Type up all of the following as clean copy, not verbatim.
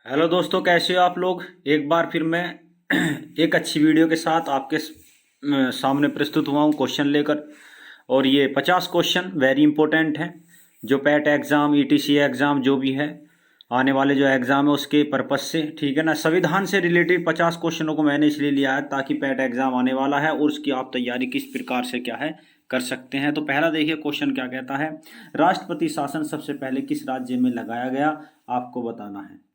Hello दोस्तों, कैसे हो आप लोग। एक बार फिर मैं एक अच्छी वीडियो के साथ आपके सामने प्रस्तुत हुआ हूँ क्वेश्चन लेकर। और ये 50 क्वेश्चन वेरी इंपॉर्टेंट हैं, जो पैट एग्ज़ाम, ईटीसी एग्ज़ाम जो भी है, आने वाले जो एग्ज़ाम है उसके पर्पस से, ठीक है ना। संविधान से रिलेटेड 50 क्वेश्चनों को मैंने इसलिए लिया है ताकि पैट एग्ज़ाम आने वाला है और उसकी आप तैयारी किस प्रकार से क्या है कर सकते हैं। तो पहला देखिए क्वेश्चन क्या कहता है। राष्ट्रपति शासन सबसे पहले किस राज्य में लगाया गया, आपको बताना है।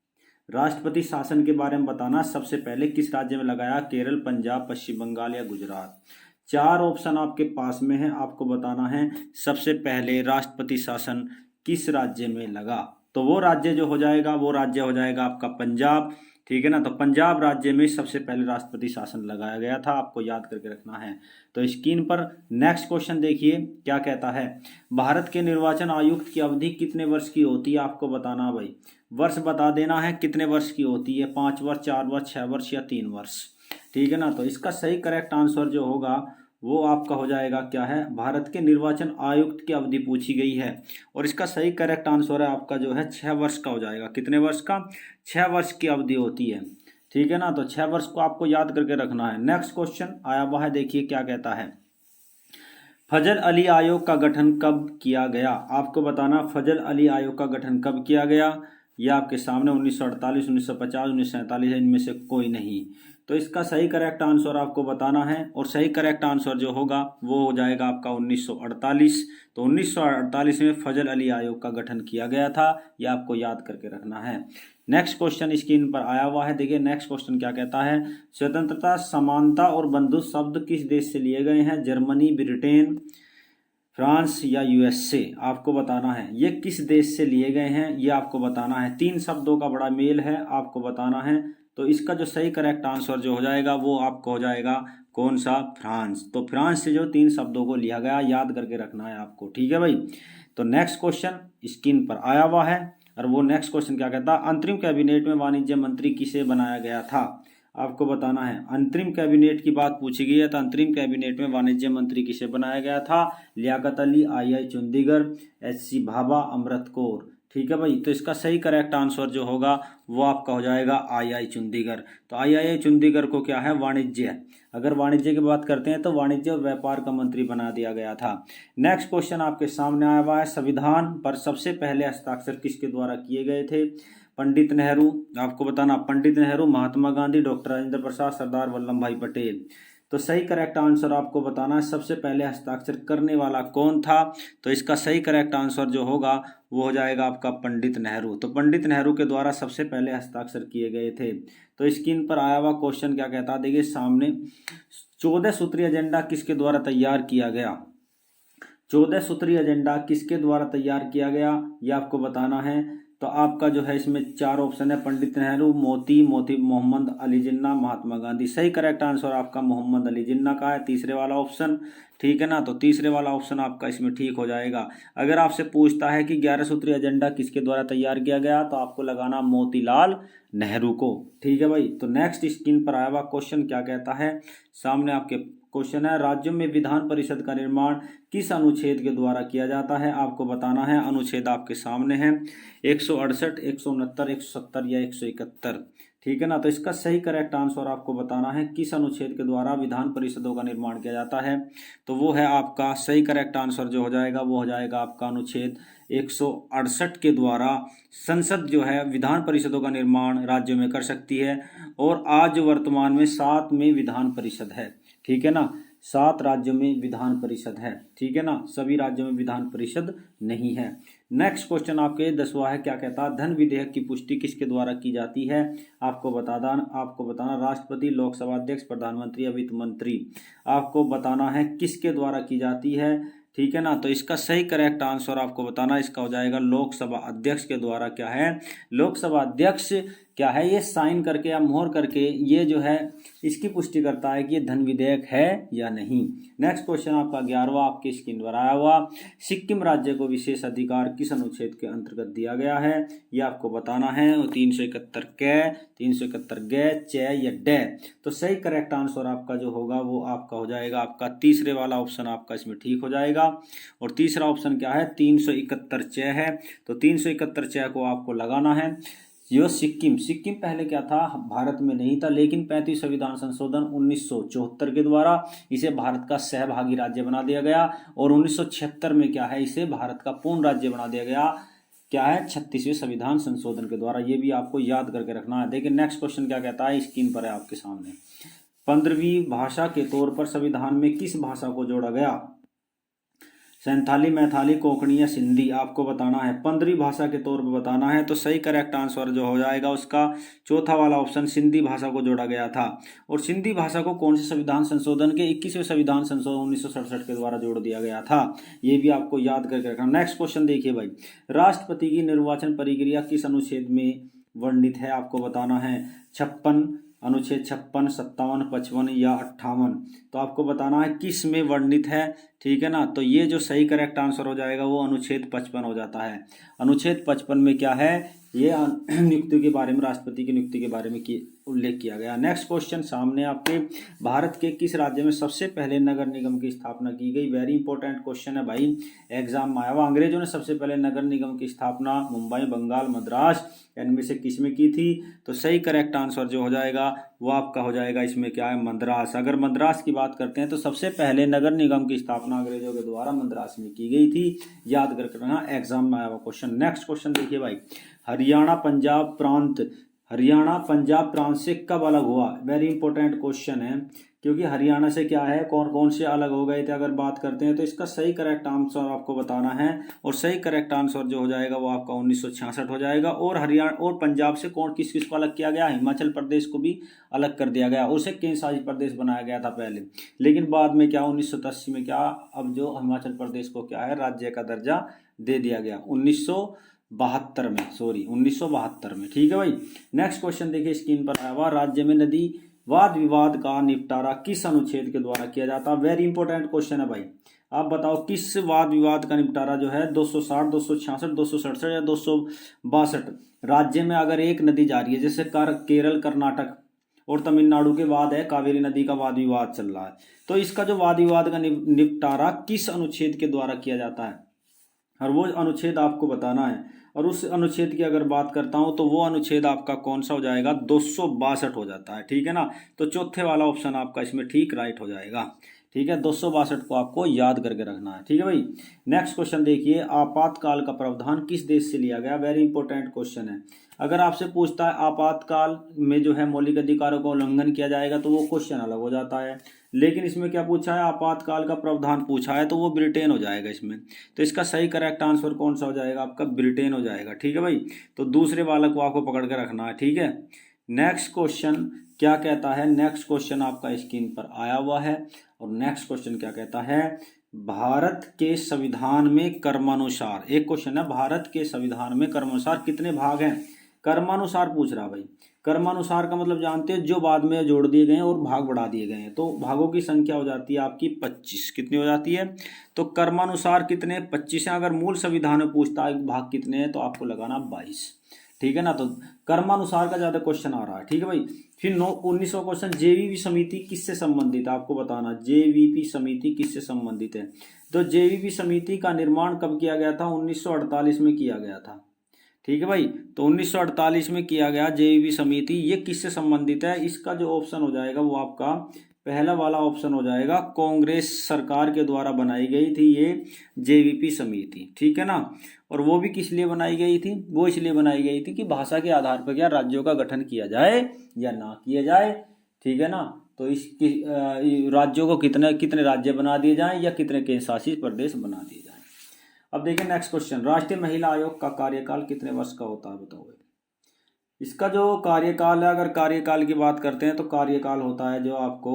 राष्ट्रपति शासन के बारे में बताना, सबसे पहले किस राज्य में लगाया। केरल, पंजाब, पश्चिम बंगाल या गुजरात। चार ऑप्शन आपके पास में है, आपको बताना है सबसे पहले राष्ट्रपति शासन किस राज्य में लगा। तो वो राज्य जो हो जाएगा, वो राज्य हो जाएगा आपका पंजाब, ठीक है ना। तो पंजाब राज्य में सबसे पहले राष्ट्रपति शासन लगाया गया था, आपको याद करके रखना है। तो स्क्रीन पर नेक्स्ट क्वेश्चन देखिए क्या कहता है। भारत के निर्वाचन आयुक्त की अवधि कितने वर्ष की होती है, आपको बताना भाई। वर्ष बता देना है कितने वर्ष की होती है, 5 वर्ष, 4 वर्ष, 6 वर्ष या 3 वर्ष, ठीक है ना। तो इसका सही करेक्ट आंसर जो होगा वो आपका हो जाएगा क्या है, भारत के निर्वाचन आयुक्त की अवधि पूछी गई है और इसका सही करेक्ट आंसर है आपका जो है 6 वर्ष का हो जाएगा। कितने वर्ष का, 6 वर्ष की अवधि होती है, ठीक है ना। तो 6 वर्ष को आपको याद करके रखना है। नेक्स्ट क्वेश्चन आया हुआ है, देखिए क्या कहता है। फजल अली आयोग का गठन कब किया गया, आपको बताना। फजल अली आयोग का गठन कब किया गया, यह आपके सामने 1948, 1950, 1947 है, इनमें से कोई नहीं। तो इसका सही करेक्ट आंसर आपको बताना है और सही करेक्ट आंसर जो होगा वो हो जाएगा आपका 1948। तो 1948 में फजल अली आयोग का गठन किया गया था, यह आपको याद करके रखना है। नेक्स्ट क्वेश्चन स्क्रीन पर आया हुआ है, देखिए नेक्स्ट क्वेश्चन क्या कहता है। स्वतंत्रता, समानता और बंधुत्व शब्द किस देश से लिए गए हैं। जर्मनी, ब्रिटेन, फ्रांस या यूएसए, आपको बताना है ये किस देश से लिए गए हैं, ये आपको बताना है। 3 शब्दों का बड़ा मेल है, आपको बताना है। तो इसका जो सही करेक्ट आंसर जो हो जाएगा वो आपको हो जाएगा कौन सा, फ्रांस। तो फ्रांस से जो 3 शब्दों को लिया गया, याद करके रखना है आपको, ठीक है भाई। तो नेक्स्ट क्वेश्चन स्क्रीन पर आया हुआ है और वो नेक्स्ट क्वेश्चन क्या कहता है। अंतरिम कैबिनेट में वाणिज्य मंत्री किसे बनाया गया था, आपको बताना है। अंतरिम कैबिनेट की बात पूछी गई है, तो अंतरिम कैबिनेट में वाणिज्य मंत्री किसे बनाया गया था। लियाकत अली, आई चुंदीगढ़, एच.सी. भाभा, अमृत कौर, ठीक है भाई। तो इसका सही करेक्ट आंसर जो होगा वो आपका हो जाएगा आई चुंदीगढ़। तो आई चुंदीगढ़ को क्या है, वाणिज्य, अगर वाणिज्य की बात करते हैं तो वाणिज्य और व्यापार का मंत्री बना दिया गया था। नेक्स्ट क्वेश्चन आपके सामने आया हुआ है। संविधान पर सबसे पहले हस्ताक्षर किसके द्वारा किए गए थे। पंडित नेहरू, आपको बताना पंडित नेहरू, महात्मा गांधी, डॉक्टर राजेंद्र प्रसाद, सरदार वल्लभ भाई पटेल। तो सही करेक्ट आंसर आपको बताना है सबसे पहले हस्ताक्षर करने वाला कौन था। तो इसका सही करेक्ट आंसर जो होगा वो हो जाएगा आपका पंडित नेहरू। तो पंडित नेहरू के द्वारा सबसे पहले हस्ताक्षर किए गए थे। तो स्क्रीन पर आया हुआ क्वेश्चन क्या कहता है, देखिए सामने। 14 सूत्रीय एजेंडा किसके द्वारा तैयार किया गया। 14 सूत्रीय एजेंडा किसके द्वारा तैयार किया गया, ये आपको बताना है। तो आपका जो है इसमें 4 ऑप्शन है, पंडित नेहरू, मोती मोहम्मद अली जिन्ना, महात्मा गांधी। सही करेक्ट आंसर आपका मोहम्मद अली जिन्ना का है, तीसरे वाला ऑप्शन, ठीक है ना। तो तीसरे वाला ऑप्शन आपका इसमें ठीक हो जाएगा। अगर आपसे पूछता है कि 11 सूत्रीय एजेंडा किसके द्वारा तैयार किया गया, तो आपको लगाना मोतीलाल नेहरू को, ठीक है भाई। तो नेक्स्ट स्क्रीन पर आया हुआ क्वेश्चन क्या कहता है, सामने आपके क्वेश्चन है। राज्यों में विधान परिषद का निर्माण किस अनुच्छेद के द्वारा किया जाता है, आपको बताना है। अनुच्छेद आपके सामने है, 168, 169, 170 या 171, ठीक है ना। तो इसका सही करेक्ट आंसर आपको बताना है किस अनुच्छेद के द्वारा विधान परिषदों का निर्माण किया जाता है। तो वो है आपका सही करेक्ट आंसर जो हो जाएगा वो हो जाएगा आपका अनुच्छेद 168 के द्वारा संसद जो है विधान परिषदों का निर्माण राज्यों में कर सकती है। और आज वर्तमान में 7 में विधान परिषद है, ठीक है ना। 7 राज्यों में विधान परिषद है, ठीक है ना, सभी राज्यों में विधान परिषद नहीं है। नेक्स्ट क्वेश्चन आपके 10वां है, क्या कहता है। धन विधेयक की पुष्टि किसके द्वारा की जाती है, आपको बताना राष्ट्रपति, लोकसभा अध्यक्ष, प्रधानमंत्री या वित्त मंत्री। आपको बताना है किसके द्वारा की जाती है, ठीक है ना। तो इसका सही करेक्ट आंसर आपको बताना, इसका हो जाएगा लोकसभा अध्यक्ष के द्वारा क्या है, लोकसभा अध्यक्ष क्या है, ये साइन करके या मोहर करके ये जो है इसकी पुष्टि करता है कि ये धन विधेयक है या नहीं। नेक्स्ट क्वेश्चन आपका 11वां आपके स्क्रीन पर आया हुआ। सिक्किम राज्य को विशेष अधिकार किस अनुच्छेद के अंतर्गत दिया गया है, ये आपको बताना है। 371 कै, 371 गै, च या डै। तो सही करेक्ट आंसर आपका जो होगा वो आपका हो जाएगा आपका तीसरे वाला ऑप्शन आपका इसमें ठीक हो जाएगा। और तीसरा ऑप्शन क्या है, 371 च है। तो 371 च को आपको लगाना है। यो सिक्किम, सिक्किम पहले क्या था, भारत में नहीं था, लेकिन 35 संविधान संशोधन 1974 के द्वारा इसे भारत का सहभागी राज्य बना दिया गया और 1976 में क्या है, इसे भारत का पूर्ण राज्य बना दिया गया। क्या है, 36वें संविधान संशोधन के द्वारा। ये भी आपको याद करके रखना है। देखिए नेक्स्ट क्वेश्चन क्या कहता है, स्क्रीन पर है आपके सामने। 15वीं भाषा के तौर पर संविधान में किस भाषा को जोड़ा गया? संथाली, मैथाली, कोंकणी या सिंधी, आपको बताना है। 15वीं भाषा के तौर पर बताना है। तो सही करेक्ट आंसर जो हो जाएगा उसका चौथा वाला ऑप्शन, सिंधी भाषा को जोड़ा गया था। और सिंधी भाषा को कौन से संविधान संशोधन के 21वें संविधान संशोधन 1967 के द्वारा जोड़ दिया गया था। ये भी आपको याद करके रखना। नेक्स्ट क्वेश्चन देखिए भाई, राष्ट्रपति की निर्वाचन प्रक्रिया किस अनुच्छेद में वर्णित है? आपको बताना है। 56, अनुच्छेद 56, 57, 55 या 58। तो आपको बताना है किस में वर्णित है। ठीक है ना, तो ये जो सही करेक्ट आंसर हो जाएगा वो अनुच्छेद 55 हो जाता है। अनुच्छेद 55 में क्या है, ये नियुक्ति के बारे में, राष्ट्रपति की नियुक्ति के बारे में उल्लेख किया गया। नेक्स्ट क्वेश्चन सामने आपके, भारत के किस राज्य में सबसे पहले नगर निगम की स्थापना की गई? वेरी इंपॉर्टेंट क्वेश्चन है भाई, एग्जाम में आया हुआ। अंग्रेजों ने सबसे पहले नगर निगम की स्थापना मुंबई, बंगाल, मद्रास, इनमें से किस में की थी? तो सही करेक्ट आंसर जो हो जाएगा वो आपका हो जाएगा इसमें क्या है, मद्रास। अगर मद्रास की बात करते हैं तो सबसे पहले नगर निगम की स्थापना अंग्रेजों के द्वारा मद्रास में की गई थी। याद करके रखना, एग्जाम में आया हुआ क्वेश्चन। नेक्स्ट क्वेश्चन देखिए भाई, हरियाणा पंजाब प्रांत से कब अलग हुआ? वेरी इंपॉर्टेंट क्वेश्चन है, क्योंकि हरियाणा से क्या है, कौन कौन से अलग हो गए थे अगर बात करते हैं तो इसका सही करेक्ट आंसर आपको बताना है। और सही करेक्ट आंसर जो हो जाएगा वो आपका 1966 हो जाएगा। और हरियाणा और पंजाब से कौन किस किस को अलग किया गया? हिमाचल प्रदेश को भी अलग कर दिया गया। उसे केंद्र शासित प्रदेश बनाया गया था पहले, लेकिन बाद में क्या 1983 में क्या, अब जो हिमाचल प्रदेश को क्या है, राज्य का दर्जा दे दिया गया 1972 में, सॉरी 1972 में। ठीक है भाई। नेक्स्ट क्वेश्चन देखिए स्क्रीन पर आया हुआ, राज्य में नदी वाद विवाद का निपटारा किस अनुच्छेद के द्वारा किया जाता है? वेरी इंपॉर्टेंट क्वेश्चन है भाई, आप बताओ किस वाद विवाद का निपटारा जो है 260, 266, 267 या 262? राज्य में अगर एक नदी जा रही है, जैसे केरल, कर्नाटक और तमिलनाडु के बाद है कावेरी नदी का वाद विवाद चल रहा है, तो इसका जो वाद विवाद का निपटारा किस अनुच्छेद के द्वारा किया जाता है? और वो अनुच्छेद आपको बताना है। और उस अनुच्छेद की अगर बात करता हूं तो वो अनुच्छेद आपका कौन सा हो जाएगा? 262 हो जाता है। ठीक है ना, तो चौथे वाला ऑप्शन आपका इसमें ठीक राइट हो जाएगा। ठीक है, 262 को आपको याद करके रखना है। ठीक है भाई। नेक्स्ट क्वेश्चन देखिए, आपातकाल का प्रावधान किस देश से लिया गया? वेरी इंपॉर्टेंट क्वेश्चन है। अगर आपसे पूछता है आपातकाल में जो है मौलिक अधिकारों का उल्लंघन किया जाएगा तो वो क्वेश्चन अलग हो जाता है, लेकिन इसमें क्या पूछा है, आपातकाल का प्रावधान पूछा है तो वो ब्रिटेन हो जाएगा इसमें। तो इसका सही करेक्ट आंसर कौन सा हो जाएगा? आपका ब्रिटेन हो जाएगा। ठीक है भाई, तो दूसरे वाला को आपको पकड़ के रखना है। ठीक है। नेक्स्ट क्वेश्चन क्या कहता है? नेक्स्ट क्वेश्चन आपका स्क्रीन पर आया हुआ है और नेक्स्ट क्वेश्चन क्या कहता है, भारत के संविधान में कर्मानुसार, एक क्वेश्चन है, भारत के संविधान में कर्मानुसार कितने भाग हैं? कर्मानुसार पूछ रहा भाई। कर्मानुसार का मतलब जानते हैं, जो बाद में जोड़ दिए गए हैं और भाग बढ़ा दिए गए हैं, तो भागों की संख्या हो जाती है आपकी 25। कितनी हो जाती है? तो कर्मानुसार कितने? 25 है। अगर मूल संविधान में पूछता है भाग कितने हैं तो आपको लगाना 22। ठीक है ना, तो कर्मानुसार का ज्यादा क्वेश्चन आ रहा है। ठीक है भाई। फिर 19वां क्वेश्चन, जेवीपी समिति किससे संबंधित है? आपको बताना जेवीपी समिति किससे संबंधित है। तो जेवीपी समिति का निर्माण कब किया गया था? 1948 में किया गया था। ठीक है भाई, तो 1948 में किया गया जेवीपी समिति। ये किससे संबंधित है? इसका जो ऑप्शन हो जाएगा वो आपका पहला वाला ऑप्शन हो जाएगा, कांग्रेस सरकार के द्वारा बनाई गई थी ये जेवीपी समिति। ठीक है ना, और वो भी किस लिए बनाई गई थी? वो इसलिए बनाई गई थी कि भाषा के आधार पर क्या राज्यों का गठन किया जाए या ना किया जाए। ठीक है ना, तो इस राज्यों को कितने कितने राज्य बना दिए जाएं या कितने केंद्र शासित प्रदेश बना दिए जाएं। अब देखिए नेक्स्ट क्वेश्चन, राष्ट्रीय महिला आयोग का कार्यकाल कितने वर्ष का होता है? बताओ। इसका जो कार्यकाल है, अगर कार्यकाल की बात करते हैं तो कार्यकाल होता है जो आपको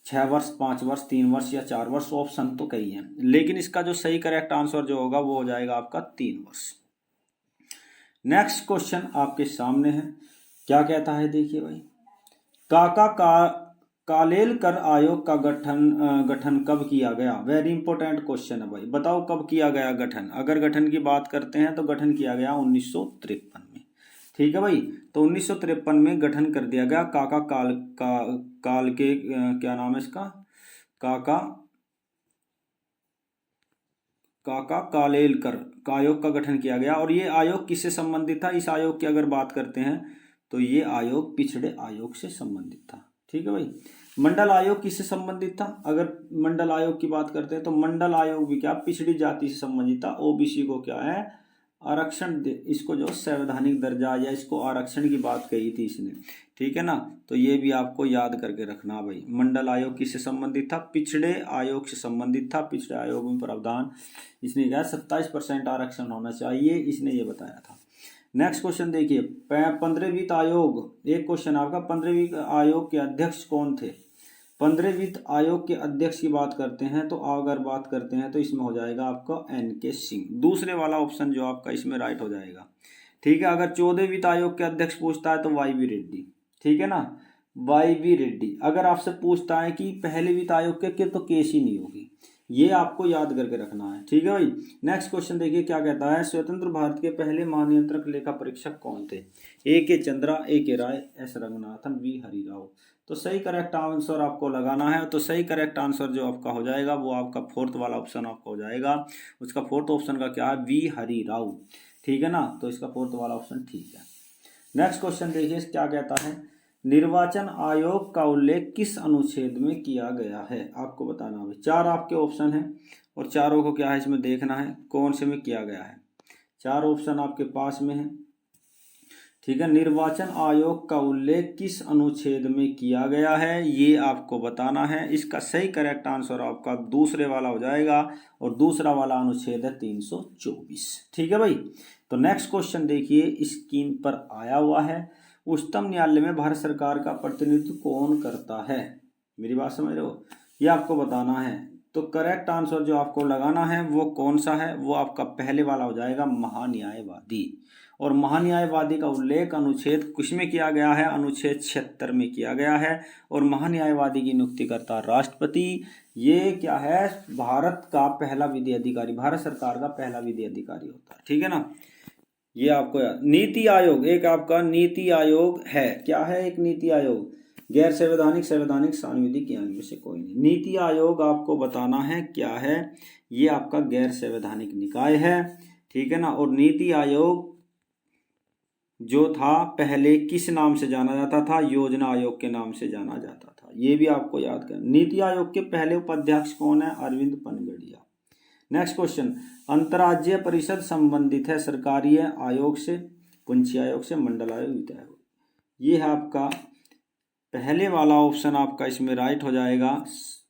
6 वर्ष, 5 वर्ष, 3 वर्ष या 4 वर्ष। ऑप्शन तो कई हैं, लेकिन इसका जो सही करेक्ट आंसर जो होगा वो हो जाएगा आपका 3 वर्ष। नेक्स्ट क्वेश्चन आपके सामने है, क्या कहता है देखिए भाई, कालेलकर आयोग का गठन कब किया गया? वेरी इंपॉर्टेंट क्वेश्चन है भाई, बताओ कब किया गया गठन? अगर गठन की बात करते हैं तो गठन किया गया 1953 में। ठीक है भाई, तो 1953 में गठन कर दिया गया काल के क्या नाम है इसका, काका काका कालेलकर का आयोग का गठन किया गया। और ये आयोग किससे संबंधित था? इस आयोग की अगर बात करते हैं तो ये आयोग पिछड़े आयोग से संबंधित था। ठीक है भाई। मंडल आयोग किससे संबंधित था? अगर मंडल आयोग की बात करते हैं तो मंडल आयोग भी क्या पिछड़ी जाति से संबंधित था। ओबीसी को क्या है आरक्षण इसको जो संवैधानिक दर्जा या इसको आरक्षण की बात कही थी इसने। ठीक है ना, तो ये भी आपको याद करके रखना भाई। मंडल आयोग किससे संबंधित था? पिछड़े आयोग से संबंधित था। पिछड़े आयोग में प्रावधान इसने क्या 27% आरक्षण होना चाहिए, इसने ये बताया था। नेक्स्ट क्वेश्चन देखिए, 15वीं वित्त आयोग, एक क्वेश्चन आपका 15वीं आयोग के अध्यक्ष कौन थे? 15वें वित्त आयोग के अध्यक्ष की बात करते हैं तो अगर बात करते हैं तो इसमें हो जाएगा आपका NK सिंह, दूसरे वाला ऑप्शन जो आपका इसमें राइट हो जाएगा। ठीक है। अगर 14वें वित्त आयोग के अध्यक्ष पूछता है तो YV रेड्डी। ठीक है ना, YV रेड्डी। अगर आपसे पूछता है कि पहले वित्त आयोग के तो केस ही नहीं होगी, ये आपको याद करके रखना है। ठीक है भाई। नेक्स्ट क्वेश्चन देखिए क्या कहता है, स्वतंत्र भारत के पहले महानियंत्रक लेखा परीक्षक कौन थे? AK चंद्रा, AK राय, S रंगनाथन, V हरिराव। तो सही करेक्ट आंसर आपको लगाना है। तो सही करेक्ट आंसर जो आपका हो जाएगा वो आपका फोर्थ वाला ऑप्शन आपका हो जाएगा। उसका फोर्थ ऑप्शन का क्या है? V हरिराव। ठीक है ना, तो इसका फोर्थ वाला ऑप्शन ठीक है। नेक्स्ट क्वेश्चन देखिए क्या कहता है, निर्वाचन आयोग का उल्लेख किस अनुच्छेद में किया गया है? आपको बताना है। 4 आपके ऑप्शन हैं और चारों को क्या है इसमें देखना है कौन से में किया गया है। 4 ऑप्शन आपके पास में है। ठीक है, निर्वाचन आयोग का उल्लेख किस अनुच्छेद में किया गया है ये आपको बताना है। इसका सही करेक्ट आंसर आपका दूसरे वाला हो जाएगा और दूसरा वाला अनुच्छेद है 324। ठीक है भाई। तो नेक्स्ट क्वेश्चन देखिए स्क्रीन पर आया हुआ है, उच्चतम न्यायालय में भारत सरकार का प्रतिनिधित्व कौन करता है? मेरी बात समझ रहे हो, ये आपको बताना है। तो करेक्ट आंसर जो आपको लगाना है वो कौन सा है? वो आपका पहले वाला हो जाएगा महान्यायवादी। और महान्यायवादी का उल्लेख अनुच्छेद किस में किया गया है? अनुच्छेद 76 में किया गया है। और महान्यायवादी की नियुक्ति करता राष्ट्रपति। ये क्या है? भारत का पहला विधि अधिकारी, भारत सरकार का पहला विधि अधिकारी होता है। ठीक है ना, ये आपको नीति आयोग, एक आपका नीति आयोग है। क्या है? एक नीति आयोग, गैर संवैधानिक, संवैधानिक, सांविधिक यानी में से कोई नहीं। नीति आयोग आपको बताना है क्या है? ये आपका गैर संवैधानिक निकाय है। ठीक है ना, और नीति आयोग जो था पहले किस नाम से जाना जाता था? योजना आयोग के नाम से जाना जाता था। ये भी आपको याद करना। नीति आयोग के पहले उपाध्यक्ष कौन है? अरविंद पनगड़िया। नेक्स्ट क्वेश्चन, अंतर्राज्यीय परिषद संबंधित है सरकारी आयोग से, पंचायती आयोग से, मंडल आयोग, वित्त आयोग। ये है आपका पहले वाला ऑप्शन आपका इसमें राइट हो जाएगा।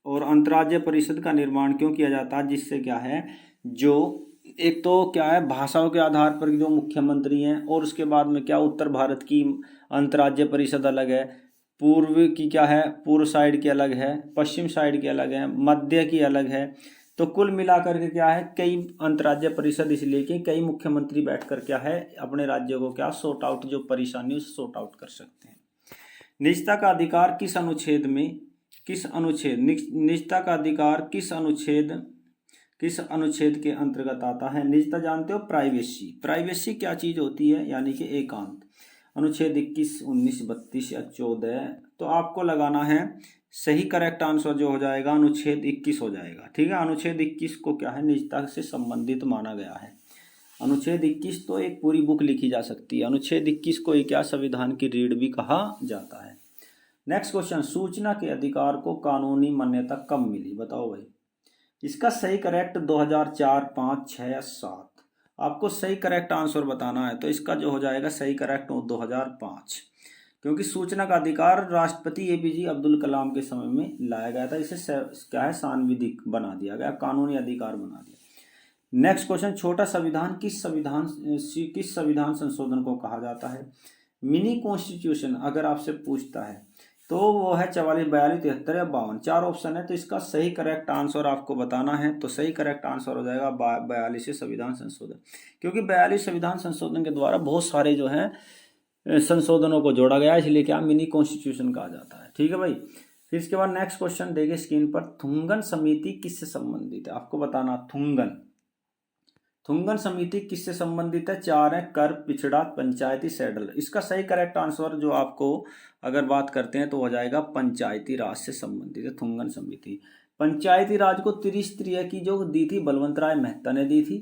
और अंतर्राज्यीय परिषद का निर्माण क्यों किया जाता है? जिससे क्या है, जो एक तो क्या है भाषाओं के आधार पर जो मुख्यमंत्री हैं, और उसके बाद में क्या उत्तर भारत की अंतर्राज्यीय परिषद अलग है, पूर्व की क्या है पूर्व साइड की अलग है, पश्चिम साइड की अलग है, मध्य की अलग है। तो कुल मिलाकर के क्या है कई अंतर्राज्यीय परिषद इसलिए कि कई मुख्यमंत्री बैठकर क्या है अपने राज्यों को क्या सॉर्ट आउट जो परेशानी उसे सॉर्ट आउट कर सकते हैं। निजता का अधिकार किस अनुच्छेद में, किस अनुच्छेद, निजता का अधिकार किस अनुच्छेद के अंतर्गत आता है? निजता जानते हो? प्राइवेसी। प्राइवेसी क्या चीज होती है? यानी कि एकांत। अनुच्छेद 21, 19, 32 या 14। तो आपको लगाना है सही करेक्ट आंसर जो हो जाएगा अनुच्छेद 21 हो जाएगा। ठीक है, अनुच्छेद 21 को क्या है निजता से संबंधित माना गया है। अनुच्छेद 21 तो एक पूरी बुक लिखी जा सकती है। अनुच्छेद 21 को एक क्या संविधान की रीढ़ भी कहा जाता है। नेक्स्ट क्वेश्चन, सूचना के अधिकार को कानूनी मान्यता कब मिली? बताओ भाई। इसका सही करेक्ट 2004, 5, 6 या 7। आपको सही करेक्ट आंसर बताना है। तो इसका जो हो जाएगा सही करेक्ट 2005, क्योंकि सूचना का अधिकार राष्ट्रपति APJ अब्दुल कलाम के समय में लाया गया था। इसे क्या है सांविधिक बना दिया गया, कानूनी अधिकार बना दिया। नेक्स्ट क्वेश्चन, छोटा संविधान किस संविधान संशोधन को कहा जाता है? मिनी कॉन्स्टिट्यूशन अगर आपसे पूछता है तो वो है 44, 42, 73 या 52। 4 ऑप्शन है। तो इसका सही करेक्ट आंसर आपको बताना है। तो सही करेक्ट आंसर हो जाएगा 42 संविधान संशोधन, क्योंकि 42 संविधान संशोधन के द्वारा बहुत सारे जो है संशोधनों को जोड़ा गया, इसलिए क्या मिनी कॉन्स्टिट्यूशन कहा जाता है। ठीक है भाई। फिर इसके बाद नेक्स्ट क्वेश्चन देखिए स्क्रीन पर, थुंगन समिति किससे संबंधित है? आपको बताना। थुंगन समिति किससे संबंधित है? 4 है, कर, पिछड़ा, पंचायती, सैडल। इसका सही करेक्ट आंसर जो आपको अगर बात करते हैं तो हो जाएगा पंचायती राज से संबंधित है थुंगन समिति। पंचायती राज को त्रिस्तरीय की जो दी थी बलवंत राय मेहता ने दी थी,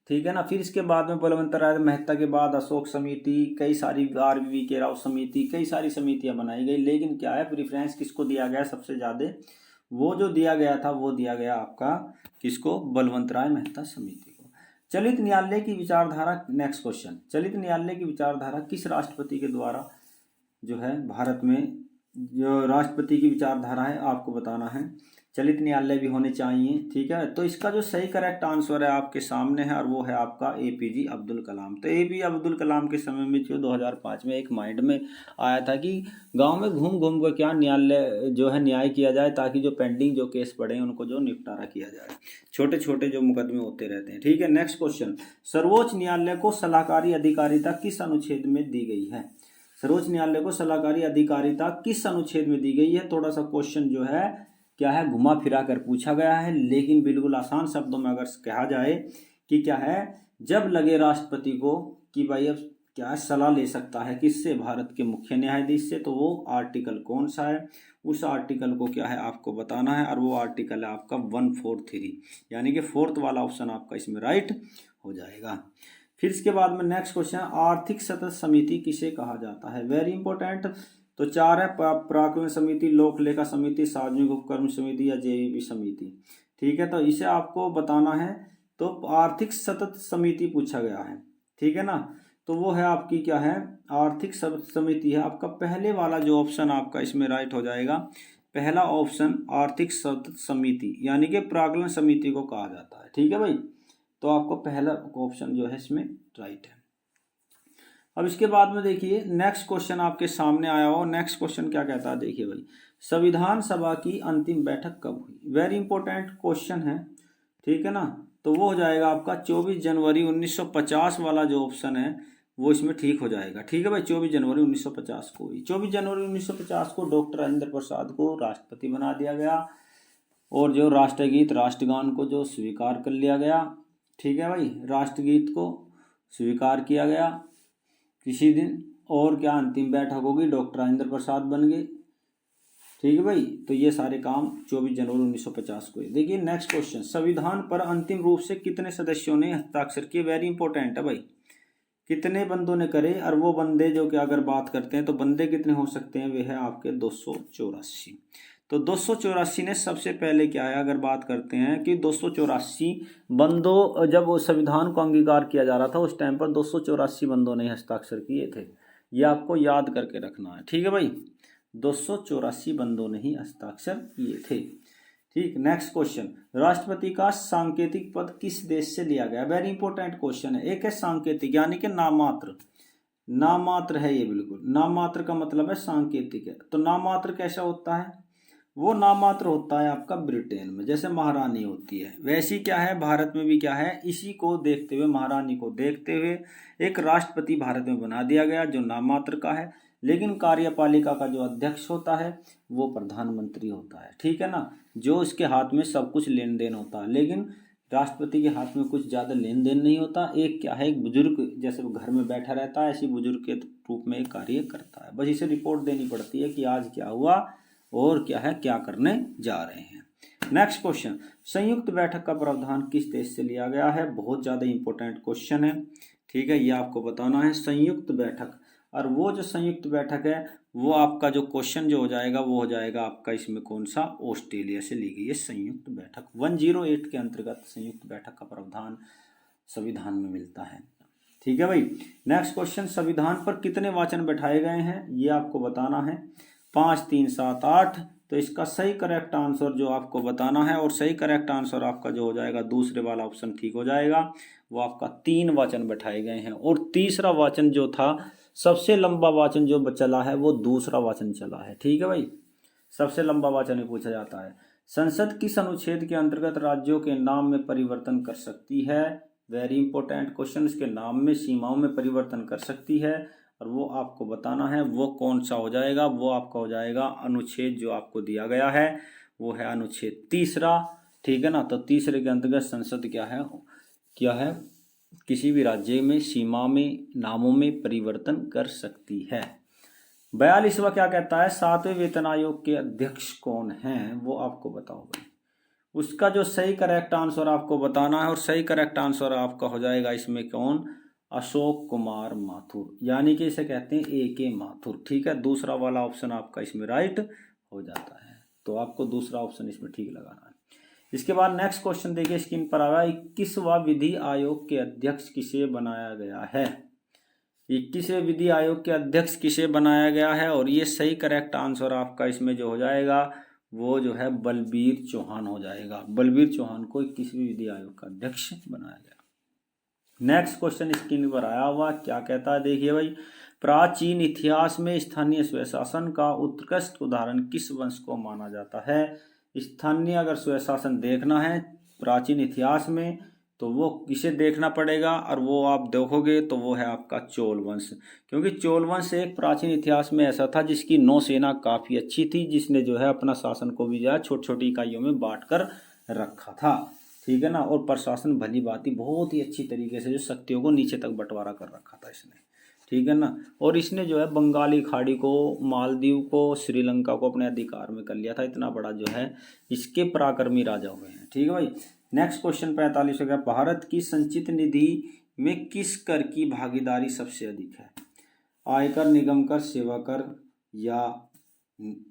ठीक है ना। फिर इसके बाद में बलवंत राय मेहता के बाद अशोक समिति, कई सारी RVV के राव समिति, कई सारी समितियां बनाई गई, लेकिन क्या है प्रेफरेंस किसको दिया गया सबसे ज्यादा, वो जो दिया गया था वो दिया गया आपका किसको, बलवंत राय मेहता समिति को। चलित न्यायालय की विचारधारा, नेक्स्ट क्वेश्चन, चलित न्यायालय की विचारधारा किस राष्ट्रपति के द्वारा जो है भारत में जो राष्ट्रपति की विचारधारा है आपको बताना है। चलित न्यायालय भी होने चाहिए, ठीक है। तो इसका जो सही करेक्ट आंसर है आपके सामने है और वो है आपका APJ अब्दुल कलाम। तो APJ अब्दुल कलाम के समय में जो 2005 में एक माइंड में आया था कि गांव में घूम घूम कर क्या न्यायालय जो है न्याय किया जाए, ताकि जो पेंडिंग जो केस पड़े हैं उनको जो निपटारा किया जाए, छोटे छोटे जो मुकदमे होते रहते हैं, ठीक है। नेक्स्ट क्वेश्चन, सर्वोच्च न्यायालय को सलाहकारी अधिकारिता किस अनुच्छेद में दी गई है। सर्वोच्च न्यायालय को सलाहकारी अधिकारिता किस अनुच्छेद में दी गई है। थोड़ा सा क्वेश्चन जो है क्या है घुमा फिरा कर पूछा गया है, लेकिन बिल्कुल आसान शब्दों में अगर कहा जाए कि क्या है, जब लगे राष्ट्रपति को कि भाई अब क्या है सलाह ले सकता है किससे, भारत के मुख्य न्यायाधीश से, तो वो आर्टिकल कौन सा है, उस आर्टिकल को क्या है आपको बताना है, और वो आर्टिकल है आपका 143, यानी कि 4th वाला ऑप्शन आपका इसमें राइट हो जाएगा। फिर इसके बाद में नेक्स्ट क्वेश्चन, आर्थिक सतत समिति किसे कहा जाता है, वेरी इंपॉर्टेंट। तो 4 है, पराक्रम समिति, लोक लेखा समिति, सार्वजनिक उपक्रम समिति या JVP समिति, ठीक है। तो इसे आपको बताना है, तो आर्थिक सतत समिति पूछा गया है, ठीक है ना। तो वो है आपकी क्या है, आर्थिक सतत समिति है आपका पहले वाला जो ऑप्शन आपका इसमें राइट हो जाएगा, पहला ऑप्शन आर्थिक सतत समिति यानी कि प्राक्कलन समिति को कहा जाता है, ठीक है भाई। तो आपको पहला ऑप्शन जो है इसमें राइट है। अब इसके बाद में देखिए नेक्स्ट क्वेश्चन आपके सामने आया हो, नेक्स्ट क्वेश्चन क्या कहता है, देखिए भाई, संविधान सभा की अंतिम बैठक कब हुई, वेरी इंपॉर्टेंट क्वेश्चन है, ठीक है ना। तो वो हो जाएगा आपका 24 जनवरी 1950 वाला जो ऑप्शन है वो इसमें ठीक हो जाएगा, ठीक है भाई। 24 जनवरी 1950 को हुई। 24 जनवरी 1950 को डॉक्टर राजेंद्र प्रसाद को राष्ट्रपति बना दिया गया, और जो राष्ट्रगीत राष्ट्रगान को जो स्वीकार कर लिया गया, ठीक है भाई, राष्ट्रगीत को स्वीकार किया गया किसी दिन, और क्या अंतिम बैठक होगी, डॉक्टर राजेंद्र प्रसाद बन गए, ठीक है भाई। तो ये सारे काम 24 जनवरी 1950 को। देखिए नेक्स्ट क्वेश्चन, संविधान पर अंतिम रूप से कितने सदस्यों ने हस्ताक्षर किए, वेरी इंपॉर्टेंट है भाई, कितने बंदों ने करे, और वो बंदे जो कि अगर बात करते हैं तो बंदे कितने हो सकते हैं, वे है आपके 284। तो 284 ने सबसे पहले क्या है, अगर बात करते हैं कि 284 बंदों, जब वो संविधान को अंगीकार किया जा रहा था उस टाइम पर 284 बंदों ने हस्ताक्षर किए थे, ये आपको याद करके रखना है, ठीक है भाई। 284 बंदों ने ही हस्ताक्षर किए थे, ठीक। नेक्स्ट क्वेश्चन, राष्ट्रपति का सांकेतिक पद किस देश से लिया गया, वेरी इंपॉर्टेंट क्वेश्चन है। एक है सांकेतिक यानी कि नाममात्र, नाममात्र है ये, बिल्कुल नाममात्र का मतलब है सांकेतिक है। तो नाममात्र कैसा होता है, वो नाममात्र होता है आपका ब्रिटेन में, जैसे महारानी होती है, वैसी क्या है भारत में भी क्या है, इसी को देखते हुए, महारानी को देखते हुए एक राष्ट्रपति भारत में बना दिया गया जो नाममात्र का है, लेकिन कार्यपालिका का जो अध्यक्ष होता है वो प्रधानमंत्री होता है, ठीक है ना, जो इसके हाथ में सब कुछ लेन देन होता है, लेकिन राष्ट्रपति के हाथ में कुछ ज़्यादा लेन देन नहीं होता। एक क्या है, एक बुजुर्ग जैसे वो घर में बैठा रहता है, ऐसी बुजुर्ग के रूप में एक कार्य करता है, बस इसे रिपोर्ट देनी पड़ती है कि आज क्या हुआ और क्या है, क्या करने जा रहे हैं। नेक्स्ट क्वेश्चन, संयुक्त बैठक का प्रावधान किस देश से लिया गया है, बहुत ज़्यादा इंपॉर्टेंट क्वेश्चन है, ठीक है, ये आपको बताना है संयुक्त बैठक। और वो जो संयुक्त बैठक है वो आपका जो क्वेश्चन जो हो जाएगा वो हो जाएगा आपका इसमें कौन सा, ऑस्ट्रेलिया से ली गई है संयुक्त बैठक। 108 के अंतर्गत संयुक्त बैठक का प्रावधान संविधान में मिलता है, ठीक है भाई। नेक्स्ट क्वेश्चन, संविधान पर कितने वाचन बैठाए गए हैं ये आपको बताना है, 5, 3, 7, 8। तो इसका सही करेक्ट आंसर जो आपको बताना है, और सही करेक्ट आंसर आपका जो हो जाएगा दूसरे वाला ऑप्शन ठीक हो जाएगा, वो आपका 3 वाचन बैठाए गए हैं। और तीसरा वाचन जो था, सबसे लंबा वाचन जो चला है वो दूसरा वाचन चला है, ठीक है भाई, सबसे लंबा वाचन ही पूछा जाता है। संसद किस अनुच्छेद के अंतर्गत राज्यों के नाम में परिवर्तन कर सकती है, वेरी इंपॉर्टेंट क्वेश्चन, इसके नाम में सीमाओं में परिवर्तन कर सकती है, और वो आपको बताना है वो कौन सा हो जाएगा, वो आपका हो जाएगा अनुच्छेद जो आपको दिया गया है वो है अनुच्छेद 3, ठीक है ना। तो तीसरे के अंतर्गत संसद क्या है किसी भी राज्य में सीमा में नामों में परिवर्तन कर सकती है। 42वां क्या कहता है, 7वें वेतन आयोग के अध्यक्ष कौन हैं, वो आपको बताओ भाई। उसका जो सही करेक्ट आंसर आपको बताना है, और सही करेक्ट आंसर आपका हो जाएगा इसमें कौन, अशोक कुमार माथुर, यानी कि इसे कहते हैं AK माथुर। ठीक है, दूसरा वाला ऑप्शन आपका इसमें राइट हो जाता है, तो आपको दूसरा ऑप्शन इसमें ठीक लगाना है। इसके बाद नेक्स्ट क्वेश्चन देखिए स्क्रीन पर आ रहा है, 21वां विधि आयोग के अध्यक्ष किसे बनाया गया है। 21वें विधि आयोग के अध्यक्ष किसे बनाया गया है, और ये सही करेक्ट आंसर आपका इसमें जो हो जाएगा वो जो है बलबीर चौहान हो जाएगा। बलबीर चौहान को 21वीं विधि आयोग का अध्यक्ष बनाया गया। नेक्स्ट क्वेश्चन स्क्रीन पर आया हुआ क्या कहता है, देखिए भाई, प्राचीन इतिहास में स्थानीय स्वशासन का उत्कृष्ट उदाहरण किस वंश को माना जाता है। स्थानीय अगर स्वशासन देखना है प्राचीन इतिहास में तो वो किसे देखना पड़ेगा, और वो आप देखोगे तो वो है आपका चोल वंश, क्योंकि चोल वंश एक प्राचीन इतिहास में ऐसा था जिसकी नौसेना काफ़ी अच्छी थी, जिसने जो है अपना शासन को भी जो है छोटी छोटी इकाइयों में बांट कर रखा था। ठीक है ना, और प्रशासन भली भांति बहुत ही अच्छी तरीके से जो शक्तियों को नीचे तक बंटवारा कर रखा था इसने। ठीक है ना, और इसने जो है बंगाली खाड़ी को, मालदीव को, श्रीलंका को अपने अधिकार में कर लिया था। इतना बड़ा जो है इसके पराक्रमी राजा हुए हैं। ठीक है भाई, नेक्स्ट क्वेश्चन 45 हो गया, भारत की संचित निधि में किस कर की भागीदारी सबसे अधिक है। आयकर, निगम कर, सेवा कर, या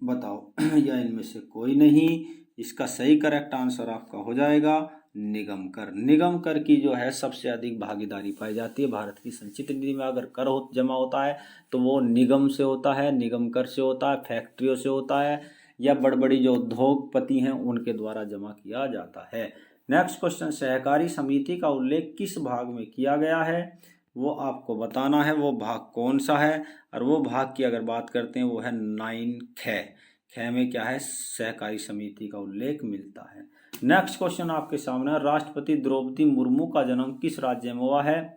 बताओ या इनमें से कोई नहीं। इसका सही करेक्ट आंसर आपका हो जाएगा निगम कर। निगम कर की जो है सबसे अधिक भागीदारी पाई जाती है भारत की संचित निधि में। अगर कर जमा होता है तो वो निगम से होता है, निगम कर से होता है, फैक्ट्रियों से होता है, या बड़ बड़ी जो उद्योगपति हैं उनके द्वारा जमा किया जाता है। नेक्स्ट क्वेश्चन, सहकारी समिति का उल्लेख किस भाग में किया गया है, वो आपको बताना है, वो भाग कौन सा है। और वो भाग की अगर बात करते हैं वो है 9 ख में क्या है, सहकारी समिति का उल्लेख मिलता है। नेक्स्ट क्वेश्चन आपके सामने, राष्ट्रपति द्रौपदी मुर्मू का जन्म किस राज्य में हुआ है।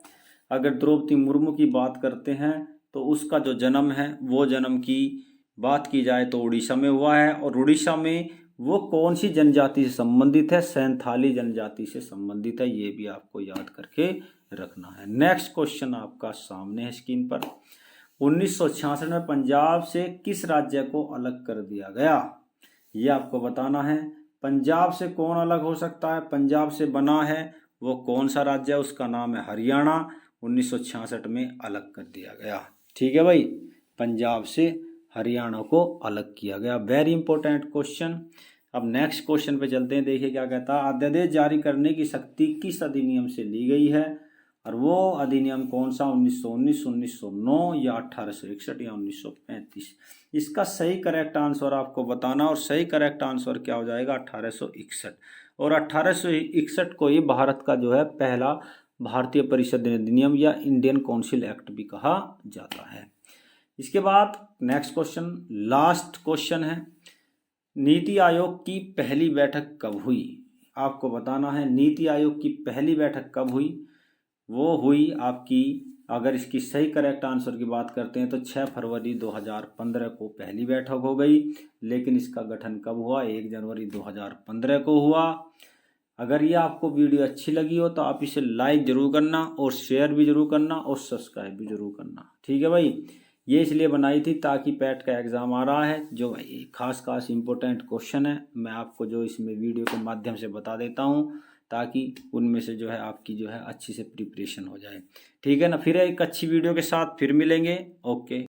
अगर द्रौपदी मुर्मू की बात करते हैं तो उसका जो जन्म है वो जन्म की बात की जाए तो उड़ीसा में हुआ है, और उड़ीसा में वो कौन सी जनजाति से संबंधित है, सैंथाली जनजाति से संबंधित है, ये भी आपको याद करके रखना है। नेक्स्ट क्वेश्चन आपका सामने है स्क्रीन पर, 1966 में पंजाब से किस राज्य को अलग कर दिया गया, ये आपको बताना है। पंजाब से कौन अलग हो सकता है, पंजाब से बना है वो कौन सा राज्य है, उसका नाम है हरियाणा। 1966 में अलग कर दिया गया। ठीक है भाई, पंजाब से हरियाणा को अलग किया गया। Very important question. अब नेक्स्ट क्वेश्चन पे चलते हैं, देखिए क्या कहता है, अध्यादेश जारी करने की शक्ति किस अधिनियम से ली गई है, और वो अधिनियम कौन सा, 1919, 1909 या 1861 या 1935। इसका सही करेक्ट आंसर आपको बताना, और सही करेक्ट आंसर क्या हो जाएगा 1861। और 1861 को ही भारत का जो है पहला भारतीय परिषद अधिनियम या इंडियन काउंसिल एक्ट भी कहा जाता है। इसके बाद नेक्स्ट क्वेश्चन, लास्ट क्वेश्चन है, नीति आयोग की पहली बैठक कब हुई, आपको बताना है। नीति आयोग की पहली बैठक कब हुई, वो हुई आपकी, अगर इसकी सही करेक्ट आंसर की बात करते हैं तो 6 फरवरी 2015 को पहली बैठक हो गई। लेकिन इसका गठन कब हुआ, 1 जनवरी 2015 को हुआ। अगर ये आपको वीडियो अच्छी लगी हो तो आप इसे लाइक जरूर करना, और शेयर भी जरूर करना, और सब्सक्राइब भी जरूर करना। ठीक है भाई, ये इसलिए बनाई थी ताकि पैट का एग्ज़ाम आ रहा है, जो खास इम्पोर्टेंट क्वेश्चन है मैं आपको जो इसमें वीडियो के माध्यम से बता देता हूँ, ताकि उनमें से जो है आपकी जो है अच्छी से प्रिपरेशन हो जाए। ठीक है ना, फिर एक अच्छी वीडियो के साथ फिर मिलेंगे। ओके।